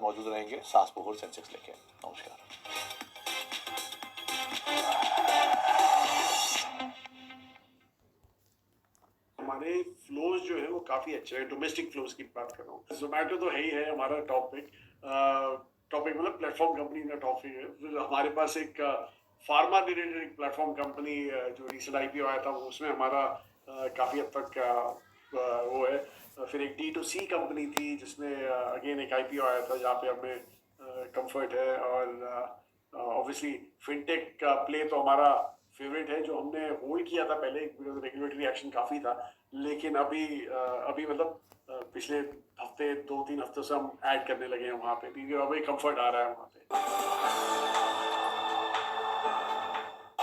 मौजूद रहेंगे सास बहुर सेंसेक्स लेके। नमस्कार। हमारे फ्लोज जो है वो काफ़ी अच्छे हैं। डोमेस्टिक फ्लोज की बात कर रहा हूँ। जोमेटो तो है ही है हमारा टॉपिक मतलब प्लेटफॉर्म कंपनी का टॉपिक है। फिर हमारे पास एक फार्मा रिलेटेड एक प्लेटफॉर्म कंपनी जो रिसेंट आईपीओ आया था उसमें हमारा काफ़ी हद तक वो है। फिर एक D2C कंपनी थी जिसमें अगेन एक आईपीओ आया था जहाँ पे हमें कंफर्ट है। और ऑब्वियसली फिनटेक का प्ले तो हमारा फेवरेट है जो हमने होल्ड किया था पहले बिकॉज रेगुलेटरी एक्शन काफ़ी था। लेकिन अभी मतलब पिछले हफ्ते 2-3 हफ्तों से हम ऐड करने लगे हैं वहाँ पे क्योंकि अब एक कंफर्ट आ रहा है वहाँ पे।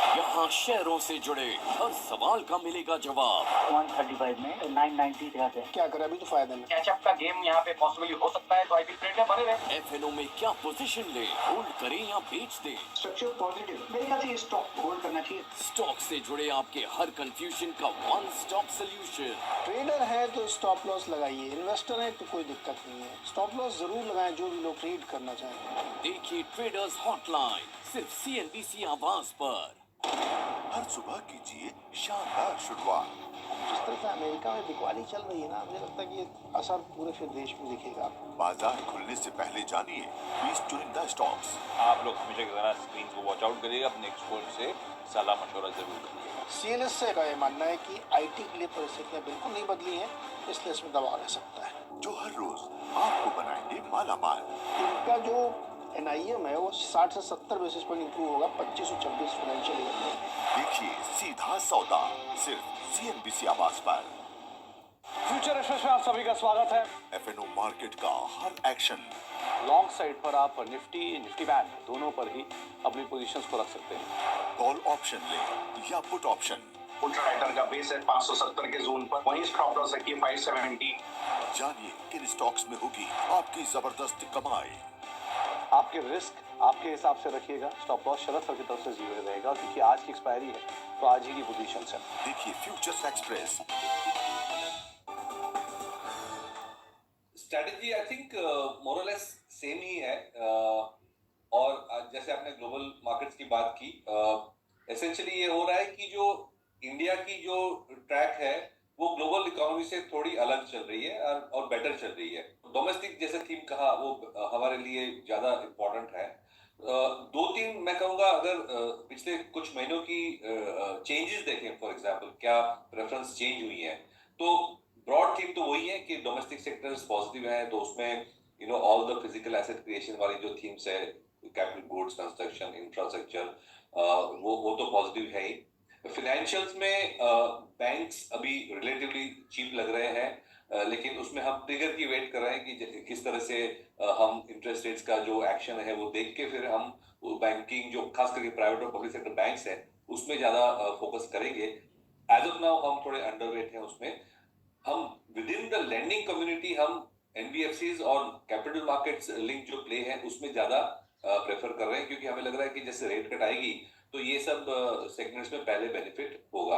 यहाँ शहरों से जुड़े हर सवाल का मिलेगा जवाब। 135 में 990 क्या करें, अभी तो फायदा नहीं। कैचअप का गेम यहाँ पे पॉसिबली हो सकता है, तो आईपीएल ट्रेड में बने रहे। एफएनओ में क्या पोजीशन ले, होल्ड करें या बेच दें? स्ट्रक्चर पॉजिटिव, मेरे ख्याल से स्टॉक होल्ड करना चाहिए। स्टॉक से जुड़े आपके हर कंफ्यूजन का वन स्टॉप सोल्यूशन। ट्रेडर है तो स्टॉप लॉस लगाइए, इन्वेस्टर है तो कोई दिक्कत नहीं है। स्टॉप लॉस जरूर लगाएं जो भी लोग ट्रेड करना चाहें। देखिए ट्रेडर्स हॉटलाइन सिर्फ CNBC आवाज पर। हर सुबह कीजिए शानदार शुरुआत। जिस तरह से अमेरिका में बिकवाली चल रही है ना, मुझे लगता है कि ये असर पूरे फिर देश में दिखेगा। बाजार खुलने से पहले जानिए 20 चुनिंदा स्टॉक्स। आप लोग हमेशा की तरह स्क्रीन को वॉच आउट करिएगा, अपने एक्सपर्ट से सलाह मशवरा जरूर करिएगा। CNS का ये मानना है कि IT के लिए परिस्थितियां बिल्कुल नहीं बदली हैं, इसलिए इसमें दबाव रह सकता है जो हर रोज आपको बनाएंगे मालामाल। इनका जो NIM है वो 60 से 70 बेसिस पॉइंट इंप्रूव होगा 25-26 फाइनेंशियल ईयर में। देखिए सीधा सौदा सिर्फ CNBC आवाज पर। फ्यूचर एक्सप्रेस में आप सभी का स्वागत है। एफएनओ मार्केट का हर एक्शन। लॉन्ग साइड पर आप निफ्टी बैंक दोनों पर ही अपनी पोजीशंस को रख सकते हैं। कॉल ऑप्शन ले या पुट ऑप्शन। पुट राइटर का बेस है 570 के जोन पर, वहीं स्टॉप लॉस रखिए 570। जानिए किन स्टॉक्स में होगी आपकी जबरदस्त कमाई। आपके रिस्क आपके हिसाब से रखिएगा। स्टॉप लॉस शरद सर की तरफ से 0 रहेगा क्योंकि आज की एक्सपायरी है, तो आज ही की पोजीशन है। देखिए futures express. Strategy I think more और लेस सेम ही है। और जैसे आपने ग्लोबल मार्केट्स की बात की, एसेंशियली ये हो रहा है कि जो इंडिया की जो ट्रैक है वो ग्लोबल इकोनॉमी से थोड़ी अलग चल रही है और बेटर चल रही है। डोमेस्टिक जैसे थीम कहा वो हमारे लिए ज्यादा इम्पोर्टेंट है। 2-3 मैं कहूँगा अगर पिछले कुछ महीनों की चेंजेस देखें, फॉर एग्जांपल क्या प्रेफरेंस चेंज हुई है, तो ब्रॉड थीम तो वही है कि डोमेस्टिक सेक्टर्स पॉजिटिव है। तो उसमें all the physical asset creation वाली जो थीम्स है, कैपिटल गुड्स, कंस्ट्रक्शन, इंफ्रास्ट्रक्चर, वो तो पॉजिटिव है ही। फाइनेंशियल्स में बैंक्स अभी रिलेटिवली चीप लग रहे हैं, लेकिन उसमें हम ट्रिगर की वेट कर रहे हैं कि किस तरह से हम इंटरेस्ट रेट्स का जो एक्शन है वो देख के फिर हम वो बैंकिंग जो खास करके प्राइवेट और पब्लिक सेक्टर बैंक्स है उसमें ज्यादा फोकस करेंगे। एज ऑफ नाउ हम थोड़े अंडरवेट हैं उसमें। हम with in the lending community हम NBFCs और कैपिटल मार्केट्स लिंक जो प्ले है उसमें ज्यादा प्रेफर कर रहे हैं, क्योंकि हमें लग रहा है कि जैसे रेट कट आएगी तो ये सब सेगमेंट्स में पहले बेनिफिट होगा।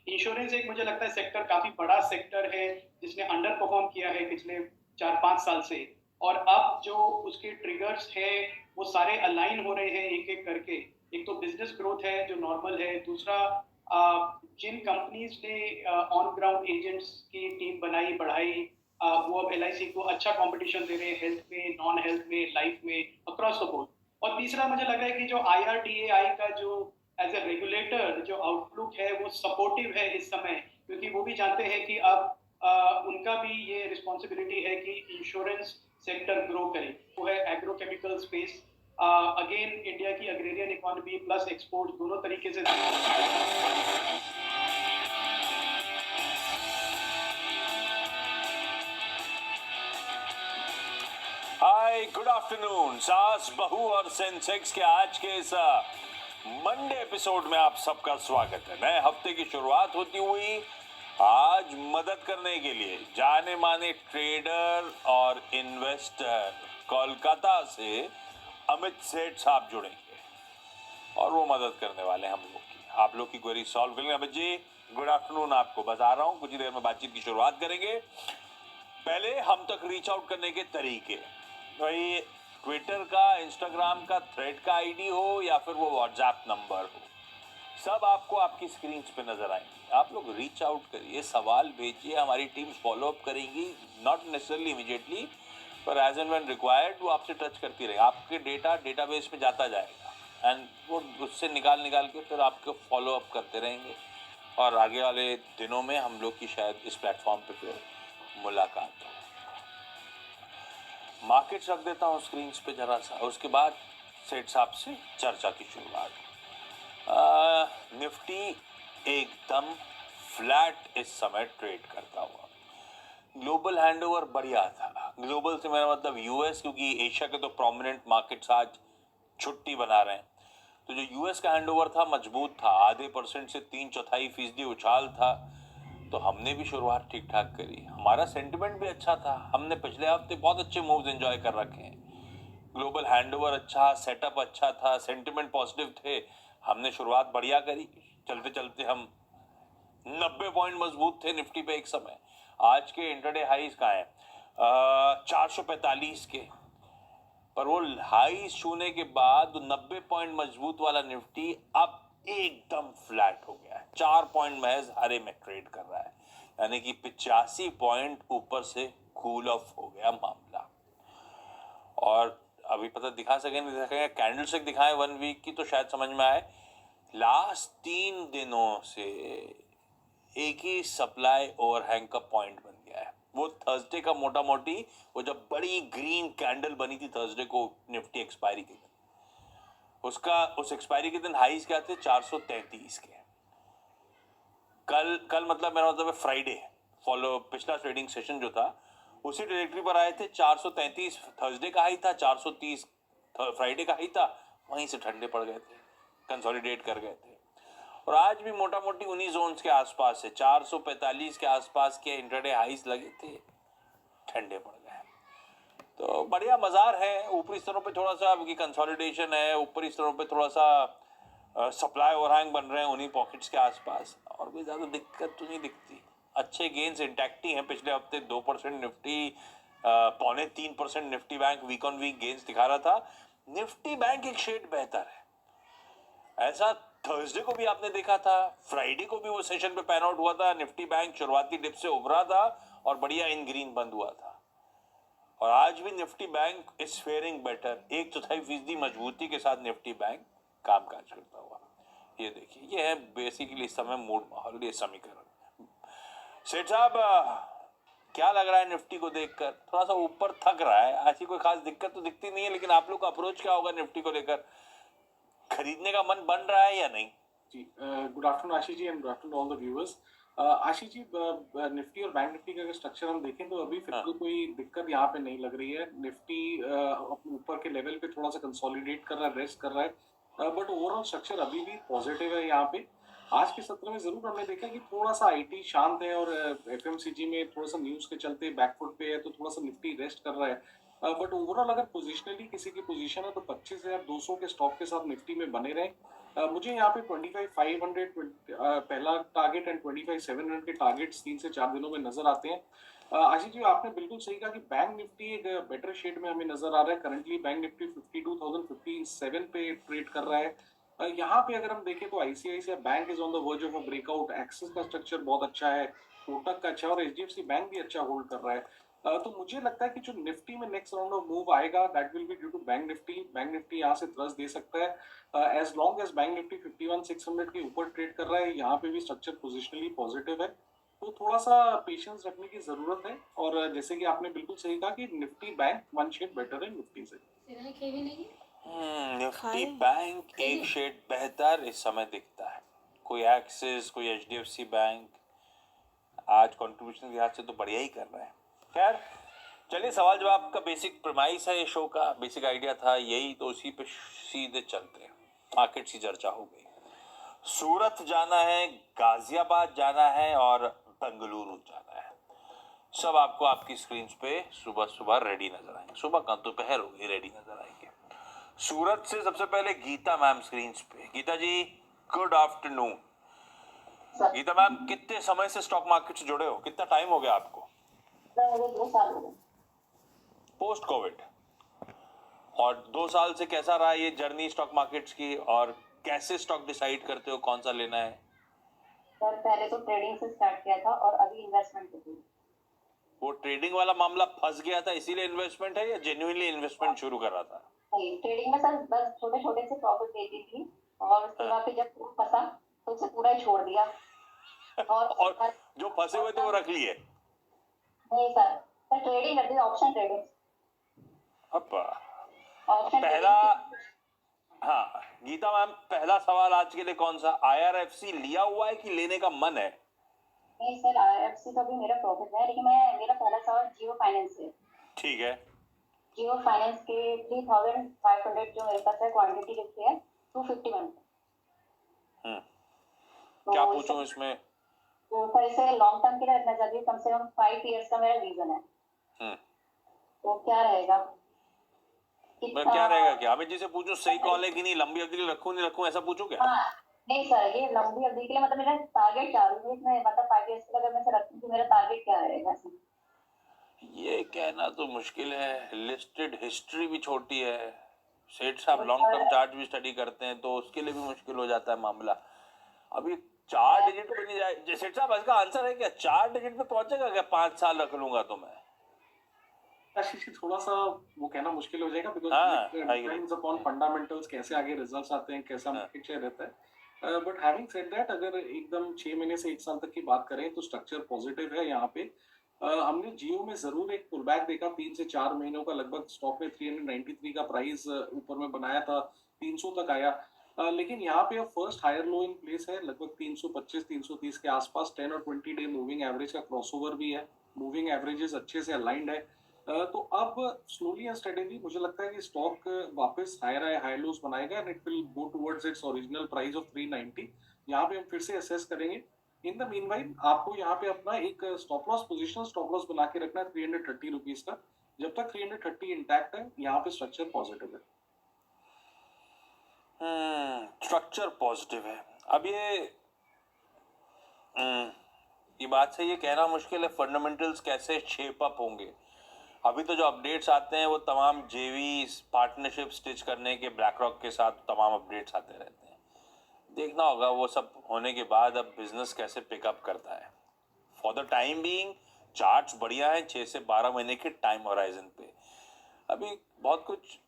इंश्योरेंस एक मुझे लगता है सेक्टर काफी बड़ा सेक्टर है जिसने अंडर परफॉर्म किया है पिछले 4-5 साल से, और अब जो उसके ट्रिगर्स है वो सारे अलाइन हो रहे हैं एक एक करके। एक तो बिजनेस ग्रोथ है जो नॉर्मल है, दूसरा जिन कंपनीज ने ऑन ग्राउंड एजेंट्स की टीम बनाई बढ़ाई, वो अब LIC को अच्छा कंपटीशन दे रहे हैं हेल्थ में, नॉन हेल्थ में, लाइफ में, अक्रॉस द बोर्ड। और तीसरा मुझे लग रहा है कि जो IRDAI का जो एज ए रेगुलेटर जो आउटलुक है वो सपोर्टिव है इस समय, क्योंकि वो भी जानते हैं कि अब उनका भी ये रिस्पॉन्सिबिलिटी है कि इंश्योरेंस सेक्टर ग्रो करे। वो है एग्रोकेमिकल स्पेस। अगेन इंडिया की अग्रेरियन इकोनॉमी प्लस एक्सपोर्ट दोनों तरीके से। Hi good afternoon. सास बहू और सेंसेक्स के आज के इस मंडे एपिसोड में आप सबका स्वागत है। नए हफ्ते की शुरुआत होती हुई आज मदद करने के लिए जाने माने ट्रेडर और इन्वेस्टर कोलकाता से अमित सेठ साहब जुड़ेंगे और वो मदद करने वाले हैं हम लोग की, आप लोग की क्वेरी सॉल्व करेंगे। अमित जी गुड आफ्टरनून आपको बता रहा हूँ, कुछ ही देर में बातचीत की शुरुआत करेंगे। पहले हम तक रीच आउट करने के तरीके, भाई ट्विटर का, इंस्टाग्राम का, थ्रेड का आईडी हो या फिर वो व्हाट्सएप नंबर हो, सब आपको आपकी स्क्रीन पे नजर आएंगे। आप लोग रीच आउट करिए, सवाल भेजिए, हमारी टीम फॉलो अप करेंगी, नॉट नेसेसरली इमीडिएटली पर एज एंड व्हेन रिक्वायर्ड वो आपसे टच करती रहेगी। आपके डेटा डेटाबेस में जाता जाएगा एंड वो उससे निकाल के फिर आपको फॉलो अप करते रहेंगे और आगे वाले दिनों में हम लोग की शायद इस प्लेटफॉर्म पे फिर मुलाकात हो। मार्केट्स रख देता हूँ स्क्रीन पे जरा सा, उसके बाद सेठ साहब से चर्चा की शुरुआत। निफ्टी एकदम फ्लैट इस समय ट्रेड करता हुआ। ग्लोबल हैंडओवर बढ़िया था, ग्लोबल से मेरा मतलब यूएस, क्योंकि एशिया के तो प्रोमिनेंट मार्केट्स आज छुट्टी बना रहे हैं, तो जो यूएस का हैंडओवर था मजबूत था, आधे % से 3/4% उछाल था। तो हमने भी शुरुआत ठीक ठाक करी, हमारा सेंटिमेंट भी अच्छा था, हमने पिछले हफ्ते बहुत अच्छे मूव्स एंजॉय कर रखे हैं। ग्लोबल हैंडओवर अच्छा, सेटअप अच्छा था, सेंटिमेंट पॉजिटिव थे, हमने शुरुआत बढ़िया करी। चलते चलते हम 90 पॉइंट मजबूत थे निफ्टी पे एक समय। आज के इंटरडे हाईज कहाँ हैं? 445 के, पर वो हाईज छूने के बाद 90 पॉइंट मजबूत वाला निफ्टी अब एकदम फ्लैट हो गया है, 4 पॉइंट महज हरे में ट्रेड कर रहा है, यानी कि 85 पॉइंट ऊपर से कूल ऑफ हो गया मामला। और अभी पता दिखा सकें नहीं दिखाएंगे, कैंडल स्टिक दिखाएं 1 वीक की तो शायद समझ में आए। लास्ट 3 दिनों से एक ही सप्लाई ओवरहैंग का पॉइंट बन गया है। वो थर्सडे का मोटा मोटी वो जब बड़ी ग्रीन कैंडल बनी थी थर्सडे को निफ्टी एक्सपायरी के दिन, उसका उस एक्सपायरी के दिन हाईज क्या थे? 433 के। कल मतलब मेरा मतलब फ्राइडे फॉलो पिछला ट्रेडिंग सेशन जो था उसी ट्रेजेक्टरी पर आए थे। 433 थर्सडे का हाई था, 430 फ्राइडे का हाई था, वहीं से ठंडे पड़ गए थे, कंसोलिडेट कर गए थे। और आज भी मोटा मोटी उन्हीं जोन्स के आसपास है, 445 के आसपास के इंट्राडे हाईज लगे थे, ठंडे पड़ गए। तो बढ़िया बाजार है, ऊपरी स्तरों पे थोड़ा सा कंसोलिडेशन है, ऊपरी स्तरों पे थोड़ा सा सप्लाई ओवरहैंग बन रहे हैं उन्हीं पॉकेट्स के आसपास, और भी ज्यादा दिक्कत तो नहीं दिखती। अच्छे गेन्स इंटैक्ट ही हैं, पिछले हफ्ते 2% Nifty, 2.25% Nifty bank week on week gains दिखा रहा था। निफ्टी बैंक एक शेड बेहतर है, ऐसा थर्सडे को भी आपने देखा था, फ्राइडे को भी वो सेशन पे पैन आउट हुआ था। निफ्टी बैंक शुरुआती डिप से उभरा था और बढ़िया इन ग्रीन बंद हुआ था, और आज भी Nifty bank is faring better, 1/4% मजबूती के साथ निफ्टी बैंक कामकाज करता हुआ। ये देखिए, ये है बेसिकली इस समय मूड माहौल, ये समीकरण। सेठ साहब, क्या लग रहा है निफ्टी को देखकर? थोड़ा सा ऊपर थक रहा है, ऐसी कोई खास दिक्कत तो दिखती नहीं है, लेकिन आप लोग का अप्रोच क्या होगा निफ्टी को लेकर? खरीदने का मन बन रहा है या नहीं? जी, good afternoon Ashish ji and good afternoon all the viewers. Ashish ji, Nifty और बैंक निफ्टी का अगर स्ट्रक्चर हम देखें तो अभी फिलहाल कोई दिक्कत यहाँ पे नहीं लग रही है। निफ्टी अपने ऊपर के लेवल पे थोड़ा सा कंसोलिडेट कर रहा है, रेस्ट कर रहा है, बट ओवरऑल स्ट्रक्चर अभी भी पॉजिटिव है यहाँ पे। आज के सत्र में जरूर हमने देखा कि थोड़ा सा आईटी शांत है और एफएमसीजी में थोड़ा सा न्यूज के चलते बैकफुट पे है, तो थोड़ा सा निफ्टी रेस्ट कर रहा है। बट ओवरऑल अगर पोजिशनली किसी की पोजीशन है तो 25,200 के स्टॉक के साथ निफ्टी में बने रहे। मुझे यहाँ पे 25,500 पहला टारगेट एंड 25,700 के टारगेट्स 3 से 4 दिनों में नजर आते हैं। आशीष जी, आपने बिल्कुल सही कहा कि बैंक निफ्टी एक बेटर शेड में हमें नजर आ रहा है। करंटली बैंक निफ्टी 52,057 पे ट्रेड कर रहा है। यहाँ पे अगर हम देखें तो ICICI bank is on the verge of a breakout, axis का स्ट्रक्चर बहुत अच्छा है, कोटक का अच्छा, और एचडीएफसी बैंक भी अच्छा होल्ड कर रहा है। तो मुझे लगता है कि जो निफ्टी में नेक्स्ट राउंड ऑफ मूव आएगा that will be due to bank Nifty. Bank Nifty यहाँ से थ्रस्ट दे सकता है as long as bank Nifty 51,600 के ऊपर ट्रेड कर रहा है। यहाँ पे भी स्ट्रक्चर पोजिशनली पॉजिटिव है, तो थोड़ा सा पेशेंस रखने की जरूरत है। और जैसे कि आपने बिल्कुल सही कहा कि निफ्टी बैंक 1 शेड बेटर है निफ्टी से। निफ्टी बैंक एक शेड बेहतर इस समय दिखता है। कोई एक्सिस, कोई एचडीएफसी बैंक आज कंट्रीब्यूशन के लिहाज से तो बढ़िया ही कर रहे हैं। खैर चलिए, सवाल जवाब का बेसिक प्रमाइस है ये शो का, बेसिक आइडिया था यही, तो उसी पे सीधे चलते हैं। मार्केट की चर्चा हो गई, सूरत जाना है, गाजियाबाद जाना है और बेंगलुरु जाना है, सब आपको आपकी स्क्रीन पे सुबह सुबह रेडी नजर आएंगे। सुबह का दोपहर हो गई, रेडी नजर आएंगे। सूरत से सबसे पहले गीता मैम स्क्रीन पे। Gita ji, good afternoon. Sir Gita ma'am, कितने समय से स्टॉक मार्केट से जुड़े हो? कितना टाइम हो गया आपको? मुझे 2 साल हो गए। Post Covid. और 2 साल से कैसा रहा ये जर्नी स्टॉक मार्केट्स की, और कैसे स्टॉक डिसाइड करते हो कौन सा लेना है? सर पहले तो ट्रेडिंग से स्टार्ट किया था और अभी इन्वेस्टमेंट पे हूँ। वो ट्रेडिंग वाला मामला फंस गया था इसीलिए इन्वेस्टमेंट है, या जेन्युइनली इन्वेस्टमेंट शुरू कर रहा था? नहीं, ट्रेडिंग में सर बस छोटे छोटे से प्रॉफिट लेती थी और उसके बाद फिर जब फंसा तो उसे पूरा ही छोड़ दिया। और जो फंसे हुए थे वो रख लिए? नहीं सर, सर ट्रेडिंग करती थी, ऑप्शन ट्रेडिंग। पहला, हाँ गीता मैम, पहला सवाल आज के लिए कौन सा? IRFC लिया हुआ है कि लेने का मन है? नहीं सर, IRFC का भी मेरा प्रॉफिट है, लेकिन मेरा पहला सवाल जियो फाइनेंस है। ठीक है। जियो फाइनेंस के 3500 जो मेरे पास है, क्वांटिटी कितनी है? 251। क्या पूछूं इसमें? तो सर इसे लॉन्ग टर्म के लिए रखना चाहती हूँ, कम से कम 5 इयर्स का मेरा विजन है। तो क्या रहेगा? मैं क्या रहेगा क्या? अमित जी से पूछूं सही कॉल है कि नहीं, लंबी अवधि के लिए रखूं नहीं रखूं, ऐसा पूछूं क्या? हाँ, नहीं सर, ये लंबी अवधि के लिए मतलब मेरा टारगेट क्या है इसमें, मतलब 5 इयर्स के लिए अगर मैं इसे रखूं तो मेरा टारगेट क्या रहेगा? ये कहना तो मुश्किल है, लिस्टेड हिस्ट्री भी छोटी है, सेठ साहब लॉन्ग टर्म चार्ट भी स्टडी करते हैं तो उसके लिए भी मुश्किल हो जाता है मामला। अभी 4 डिजिट पे नहीं जाए सेठ साहब, इसका आंसर है क्या? 4 डिजिट पे पहुंचेगा क्या 5 साल रख लूंगा तो मैं? आशीष जी, थोड़ा सा वो कहना मुश्किल हो जाएगा, हाँ, डिपेंड्स अपॉन फंडामेंटल्स, कैसे आगे रिजल्ट्स आते हैं, कैसा मार्केट शेयर रहता है। बट हैविंग सेड दैट, अगर एकदम 6 महीने से 1 साल तक की बात करें तो स्ट्रक्चर पॉजिटिव है यहाँ पे। हमने जियो में जरूर एक पुल बैक देखा 3 से 4 महीनों का, लगभग स्टॉक में 393 का प्राइस ऊपर में बनाया था, 300 तक आया। लेकिन यहाँ पे अब first higher low in place है, लगभग 325-330 के आसपास। 10 और 20 डे मूविंग एवरेज का क्रॉसओवर भी है, मूविंग एवरेजेस अच्छे से अलाइंड है। तो अब स्लोली एंड स्टेडीली मुझे लगता है कि स्टॉक वापस हाई लोज बनाएगा and it will go towards its original price of 390। यहाँ पे हम फिर से असेस करेंगे। इन द मीनवाइल आपको यहाँ पे अपना एक स्टॉप लॉस बना के रखना है 330 रुपीज का। जब तक 330 इंटैक्ट है, यहाँ पे स्ट्रक्चर पॉजिटिव है। स्ट्रक्चर पॉजिटिव है। अब ये बात से ये कहना मुश्किल है फंडामेंटल्स कैसे शेप अप होंगे। अभी तो जो अपडेट्स आते हैं वो तमाम जेवी पार्टनरशिप स्टिच करने के ब्लैक रॉक के साथ तमाम अपडेट्स आते रहते हैं। देखना होगा वो सब होने के बाद अब बिजनेस कैसे पिकअप करता है। For the time being charts बढ़िया है 6 से 12 महीने के टाइम होराइजन पे। अभी बहुत कुछ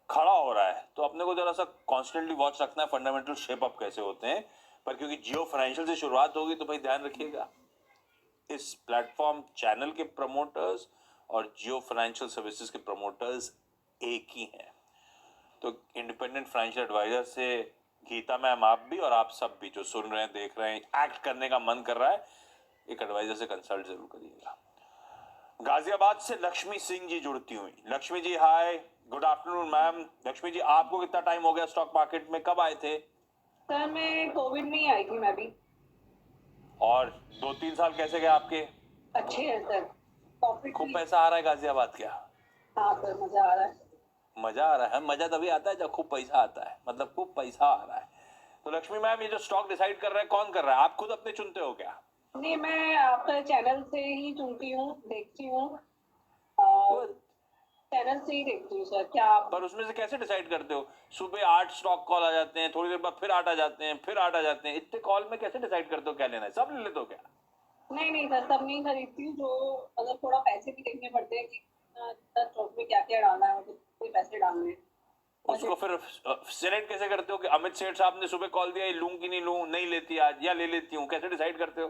खड़ा हो रहा है तो अपने को जरा सा कॉन्स्टेंटली वॉच रखना है फंडामेंटल शेप अप कैसे होते हैं। पर क्योंकि जियो फाइनेंशियल से शुरुआत होगी तो भाई ध्यान रखिएगा, इस प्लेटफॉर्म चैनल के प्रमोटर्स और जियो फाइनेंशियल सर्विसेज के प्रमोटर्स एक ही हैं। तो इंडिपेंडेंट फाइनेंशियल एडवाइजर से गीता मैम, आप भी और आप सब भी जो सुन रहे हैं, देख रहे हैं, एक्ट करने का मन कर रहा है, एक एडवाइजर से कंसल्ट जरूर करिएगा। गाजियाबाद से लक्ष्मी सिंह जी जुड़ती हुई। लक्ष्मी जी हाय, good afternoon ma'am. Lakshmi ji, आपको कितना टाइम हो गया स्टॉक मार्केट में, कब आए थे? सर मैं कोविड में ही आई थी मैं भी। और 2-3 साल कैसे गए आपके? अच्छे है सर, खूब पैसा आ रहा है गाजियाबाद क्या? हाँ सर, मजा आ रहा है। मजा आ रहा है? मजा तभी आता है जब खूब पैसा आता है, मतलब खूब पैसा आ रहा है। तो लक्ष्मी मैम, ये जो स्टॉक डिसाइड कर रहा है कौन कर रहा है? आप खुद अपने चुनते हो क्या? नहीं, मैं आपका चैनल से ही चुनती हूँ, देखती हूँ, चैनल से ही देखती हूँ सर। क्या आप पर उसमें से कैसे डिसाइड करते हो? सुबह 8 स्टॉक कॉल आ जाते हैं, थोड़ी देर बाद फिर 8 आ जाते हैं, फिर 8 आ जाते हैं, इतने कॉल में कैसे डिसाइड करते हो क्या लेना है? सब ले लेते हो क्या? नहीं सर, सब नहीं खरीदती हूँ। जो अगर थोड़ा पैसे भी देखने पड़ते हैं कि स्टॉक में क्या क्या डालना है, कितने पैसे डालने हैं। उसको फिर सिलेक्ट कैसे करते हो कि अमित सेठ साहब ने सुबह कॉल दिया, लूं कि नहीं लूं, नहीं लेती आज या ले लेती हूँ, कैसे डिसाइड करते हो?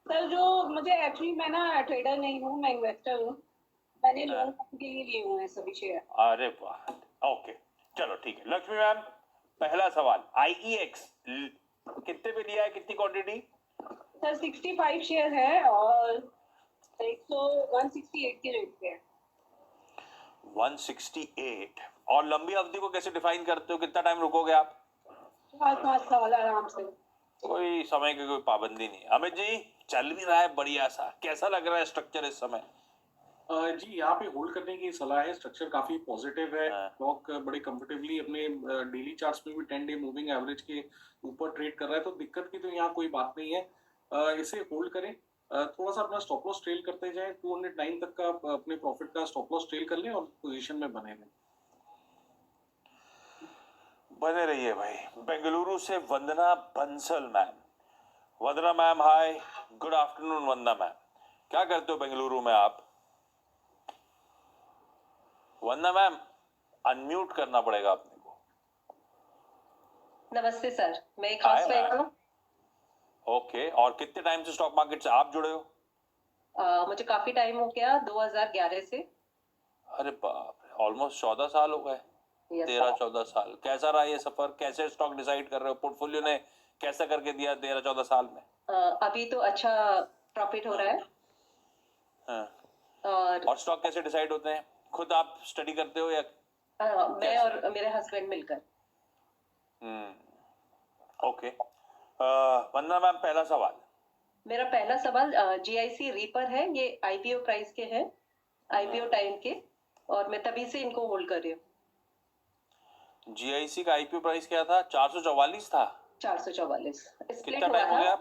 सर जो मुझे एक्चुअली, मैं ना ट्रेडर नहीं हूँ, मैं इन्वेस्टर हूँ। मैंने लोन के लिए लिए हुए हैं सभी शेयर। अरे वाह, ओके चलो ठीक है। लक्ष्मी मैम, पहला सवाल, IEX कितने पे लिया है, कितनी क्वांटिटी? सर 65 शेयर है और 168 के रेट पे है। 168। और लंबी अवधि को कैसे डिफाइन करते हो, कितना टाइम रुकोगे आप? 5 साल आराम से। कोई समय की कोई पाबंदी नहीं। अमित जी, चल भी रहा है बढ़िया सा, कैसा लग रहा है स्ट्रक्चर इस समय? जी यहाँ पे होल्ड करने की सलाह है। स्ट्रक्चर काफी पॉजिटिव है। स्टॉक बड़े कंफर्टेबली अपने डेली चार्ट्स में भी 10 डे मूविंग एवरेज के ऊपर ट्रेड कर रहा है, तो दिक्कत की तो यहाँ कोई बात नहीं है। इसे होल्ड करें, थोड़ा सा अपना स्टॉप लॉस ट्रेल करते जाएं, 209 तक का अपने प्रॉफिट का स्टॉप लॉस ट्रेल कर लें और पोजीशन में बने रहें। बने रहिए भाई। बेंगलुरु से वंदना बंसल मैम। वंदना मैम हाय, गुड आफ्टरनून वंदना मैम। क्या करते हो बेंगलुरु में आप? वंदना मैम अनम्यूट करना पड़ेगा अपने को। नमस्ते सर, मैं एक हाउस वाइफ हूँ। ओके, और कितने टाइम से स्टॉक मार्केट से आप जुड़े हो? मुझे काफी टाइम हो गया, 2011 से। अरे बाप रे, ऑलमोस्ट 14 साल हो गए। 13-14 साल। कैसा रहा ये सफर? कैसे स्टॉक डिसाइड कर रहे हो? पोर्टफोलियो ने कैसा करके दिया 13-14 साल में? अभी तो अच्छा प्रॉफिट हो रहा है। हाँ। और स्टॉक कैसे डिसाइड होते हैं? खुद आप स्टडी करते हो या? मैं और मेरे हस्बैंड मिलकर। ओके। वंदना मैम, पहला सवाल। मेरा पहला सवाल जीआईसी रीपर है, ये आईपीओ प्राइस के हैं, आईपीओ टाइम के, और मैं तभी से इनको होल्ड कर रही हूँ। जीआईसी का आईपीओ प्राइस क्या था? 444 था। 444। कितना टाइम हो गया?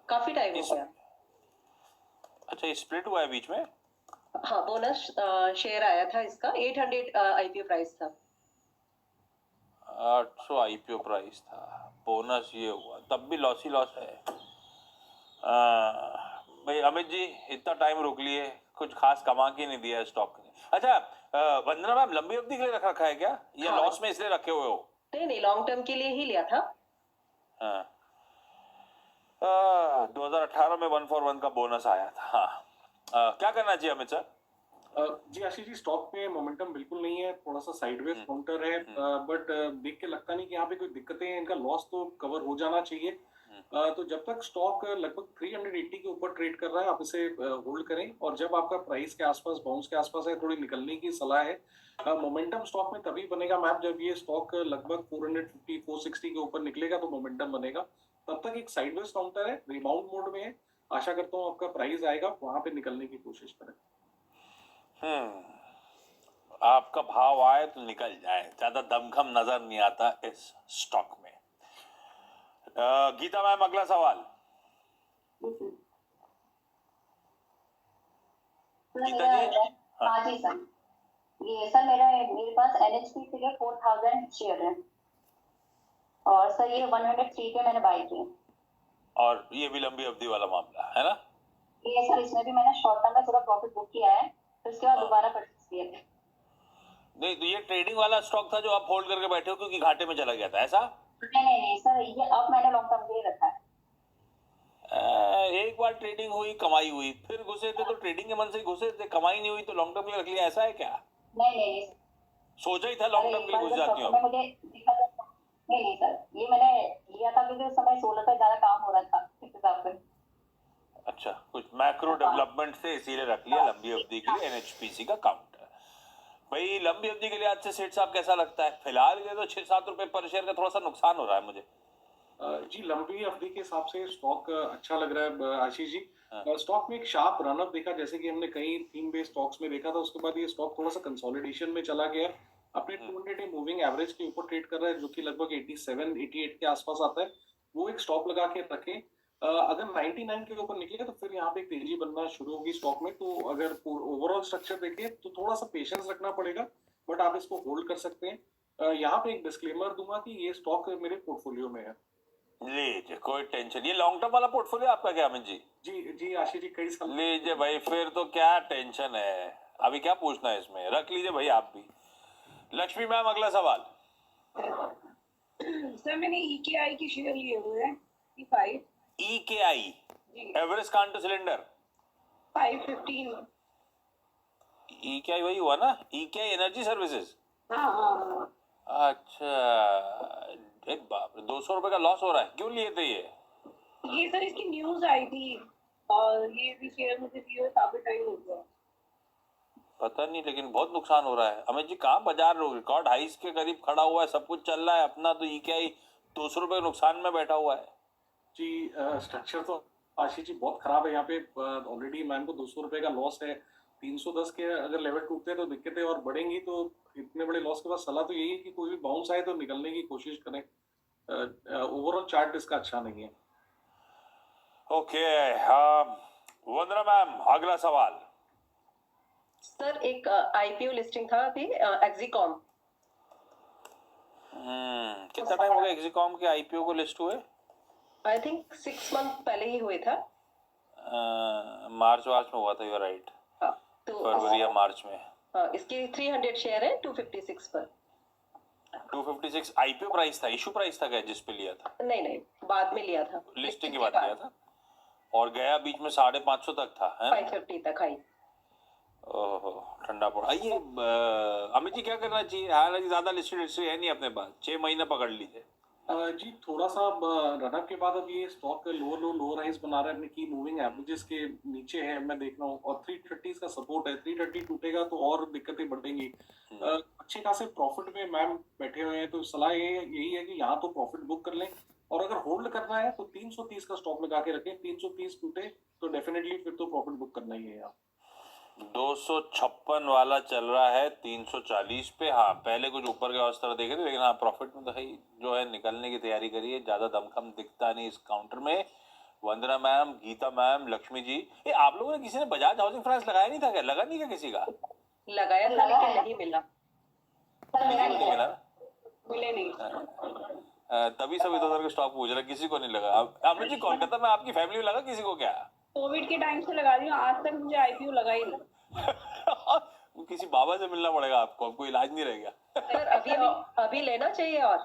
काफी टाइम हो गया। अच्छा, ये स्प्लिट हुआ है बीच में? हाँ, बोनस शेयर आया था इसका। 800 आईपीओ प्राइस था। 800 आईपीओ प्राइस था, बोनस ये हुआ, तब भी लॉस ही लॉस है। भाई अमित जी, इतना टाइम रुक लिए, कुछ खास कमा के नहीं दिया स्टॉक ने। अच्छा वंदना मैम, लंबी अवधि के लिए रखा है क्या, या हाँ। लॉस में इसलिए रखे हुए हो? नहीं, लॉन्ग टर्म के लिए ही लिया था। 2018 में 1 for 1 का बोनस आया था। हाँ। क्या करना चाहिए अमित सर? जी आशीष जी, स्टॉक में मोमेंटम बिल्कुल नहीं है, थोड़ा सा साइडवेज काउंटर है, बट देख के लगता नहीं कि यहाँ पे कोई दिक्कतें हैं। इनका लॉस तो कवर हो जाना चाहिए। तो जब तक स्टॉक लगभग 380 के ऊपर ट्रेड कर रहा है, आप इसे होल्ड करें, और जब आपका प्राइस के आसपास, बाउंस के आसपास है, थोड़ी निकलने की सलाह है। मोमेंटम स्टॉक में तभी बनेगा मैम जब ये स्टॉक लगभग 450 460 के ऊपर निकलेगा, तो मोमेंटम बनेगा। तब तक एक साइडवेज काउंटर है, रिबाउंड मोड में है। आशा करता हूँ आपका प्राइस आएगा, वहां पे निकलने की कोशिश करें। आपका भाव आए तो निकल जाए, ज्यादा दमखम नजर नहीं आता इस स्टॉक में। गीता मैम, अगला सवाल। गीता जी। हाँ जी सर, ये सर मेरे पास NHP के लिए 4000 शेयर है, और सर ये 103 के मैंने बाय किए। और ये भी लंबी अवधि वाला मामला है ना? ये सर, इसमें भी मैंने शॉर्ट टर्म में थोड़ा प्रॉफिट बुक किया है, फिर उसके बाद दोबारा परचेज किया है। नहीं, तो ये ट्रेडिंग वाला स्टॉक था जो आप होल्ड करके बैठे हो क्योंकि घाटे में चला गया था, ऐसा? नहीं सर, ये अब मैंने लॉन्ग टर्म के लिए रखा है। एक बार ट्रेडिंग हुई, कमाई हुई, फिर घुसे थे तो ट्रेडिंग के मन से घुसे थे, कमाई नहीं हुई तो लॉन्ग टर्म के लिए रख लिया, ऐसा है क्या? नहीं सोचा ही था लॉन्ग टर्म के लिए घुस जाती हूँ। मुझे नहीं सर, ये मैंने लिया था क्योंकि उस समय 16 पे ज्यादा काम हो रहा था इस हिसाब से। अच्छा, कुछ मैक्रो डेवलपमेंट से इसीलिए रख लिया लंबी अवधि के लिए NHPC का काउंटर। भाई लंबी अवधि के लिए आज से सेठ साहब कैसा लगता है? फिलहाल ये तो 6-7 रुपए पर शेयर का थोड़ा सा नुकसान हो रहा है मुझे। जी लंबी अवधि के हिसाब से स्टॉक अच्छा लग रहा है आशीष जी। स्टॉक में एक शार्प रनअप देखा, जैसे कि हमने कई थीम बेस्ड स्टॉक्स में देखा था। उसके बाद ये स्टॉक थोड़ा सा कंसोलिडेशन में चला गया, अपने 200 डे मूविंग एवरेज के ऊपर ट्रेड कर रहा है, जो कि लगभग 87-88 के आसपास आता है। वो एक स्टॉप लगा के रखें। अगर 99 के ऊपर निकलेगा तो फिर यहाँ पे एक तेजी बनना शुरू होगी स्टॉक में। तो अगर ओवरऑल स्ट्रक्चर देखें तो थोड़ा सा पेशेंस रखना पड़ेगा, बट आप इसको होल्ड कर सकते हैं। यहाँ पे एक डिस्क्लेमर दूंगा कि ये स्टॉक मेरे पोर्टफोलियो में है। लीजिए, कोई टेंशन। ये लॉन्ग टर्म वाला पोर्टफोलियो आपका क्या अमित जी? जी आशीष जी, कई साल। लीजिए भाई, फिर तो क्या टेंशन है, अभी क्या पूछना है इसमें, रख लीजिए भाई आप भी। लक्ष्मी मैम, अगला सवाल। सर मैंने EKI की शेयर लिए हुए हैं, EKI average counter cylinder 515। EKI वही हुआ ना, EKI एनर्जी सर्विसेज? हाँ। अच्छा, एक बाप रे, 200 रुपए का लॉस हो रहा है, क्यों लिए थे ये सर इसकी न्यूज आई थी, और ये भी शेयर मुझे दिए हुए काफी टाइम हो गया। पता नहीं, लेकिन बहुत नुकसान हो रहा है। अमित जी, कहाँ बाजार रिकॉर्ड हाइस के करीब खड़ा हुआ है, सब कुछ चल रहा है अपना, तो EKI 200 रुपए नुकसान में बैठा हुआ है। जी स्ट्रक्चर तो आशीष जी बहुत खराब है। यहाँ पे ऑलरेडी मैम को 200 रुपए का लॉस है, 310 के अगर लेवल टूटते हैं तो दिक्कतें और बढ़ेंगी। तो इतने बड़े लॉस के बाद सलाह तो यही है कि कोई भी बाउंस आए तो निकलने की कोशिश करें। ओवरऑल चार्ट इसका अच्छा नहीं है। ओके, वंदना मैम, अगला सवाल। सर एक आईपीओ लिस्टिंग था अभी एक्सिकॉम। कितना टाइम हो गया एक्सिकॉम के आईपीओ को लिस्ट हुए? आई थिंक 6 मंथ पहले ही हुए था। मार्च में हुआ था, यू आर राइट। तो फरवरी या मार्च में। इसकी 300 शेयर है 256 पर। 256 आईपीओ प्राइस था, इशू प्राइस था क्या जिस पे लिया था? नहीं, बाद में लिया था, लिस्टिंग के बाद लिया था। और गया बीच में 550 तक था, है 550 तक आई। ओहो, ठंडा पड़ा। आइए अमित जी, क्या करना चाहिए? हालांकि ज्यादा लिस्टेड हिस्ट्री है नहीं अपने पास, 6 महीने पकड़ ली थे। जी थोड़ा सा रनअप के बाद अब ये स्टॉक लोअर हाइस बना रहा है, अपने की मूविंग एवरेजेस के नीचे है मैं देख रहा हूँ, और 330 का सपोर्ट है। 330 टूटेगा तो और दिक्कतें बढ़ेंगी। अच्छे खासे प्रॉफिट में मैम बैठे हुए हैं, तो सलाह यही है कि यहाँ तो प्रॉफिट बुक कर लें, और अगर होल्ड करना है तो 330 का स्टॉप लगा के रखें। 330 टूटे तो डेफिनेटली फिर तो प्रॉफिट बुक करना ही है यहाँ। 256 वाला चल रहा है 340 पे। हाँ, पहले कुछ ऊपर के औसत देखे थे, लेकिन हाँ प्रॉफिट में तो है जो है, निकलने की तैयारी करिए। ज्यादा दमखम दिखता नहीं इस काउंटर में। वंदना मैम, गीता मैम, लक्ष्मी जी, ये आप लोगों ने किसी ने बजाज हाउसिंग फाइनेंस लगाया नहीं था क्या? लगा नहीं क्या किसी का? लगाया था लेकिन नहीं मिला। नहीं मिला, मिले नहीं। तभी सब इधर के स्टॉक पूछ रहे, किसी को नहीं लगा। अमित जी, कोलकाता में आपकी फैमिली में लगा किसी को क्या? कोविड के टाइम से लगा रही हूँ, आज तक मुझे आईपीओ लगा ही नहीं। किसी बाबा से मिलना पड़ेगा आपको, इलाज नहीं रहेगा। सर अभी लेना चाहिए और